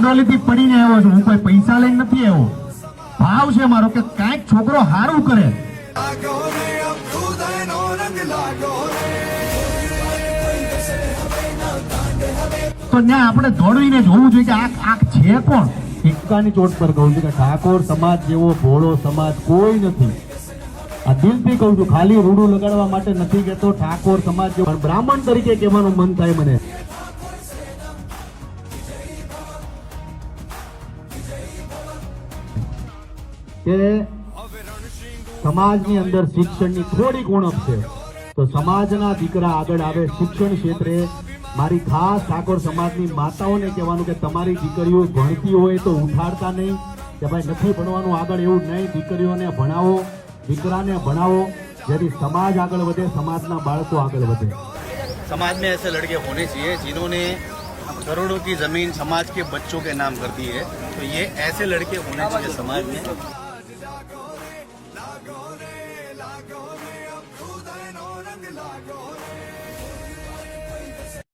બારડોલીથી પડીને આવ્યો છું, હું કોઈ પૈસા લઈને નથી આવ્યો. ભાવ છે મારો કે કાંઈક છોકરો સારું કરે. તો ત્યાં આપણે દોડવીને જોવું જોઈએ કે આ છે કોણ. સિક્કાની ચોટ પર કહું છું કે ઠાકોર સમાજ જેવો ભોળો સમાજ કોઈ નથી. આ દિલથી કહું છું, ખાલી રૂડું લગાડવા માટે નથી કહેતો. ઠાકોર સમાજ જેવો બ્રાહ્મણ તરીકે કહેવાનું મન થાય મને. કે સમાજની અંદર શિક્ષણની થોડીક ઉણપ છે, તો સમાજના દીકરા આગળ આવે શિક્ષણ ક્ષેત્રે. મારી ખાસ ઠાકોર સમાજની માતાઓને કહેવાનું કે તમારી દીકરીઓ ભણતી હોય તો ઉઠાડતા નહીં કે ભાઈ નથી ભણવાનું આગળ, એવું નહીં. દીકરીઓને ભણાવો, દીકરાને भणाओ, यदि समाज आगे बढ़े, समाज ना बालको आगे बढ़े. समाज में ऐसे लड़के होने चाहिए जिन्होंने करोड़ों की जमीन समाज के बच्चों के नाम कर दी है. तो ये ऐसे लड़के होने चाहिए समाज में.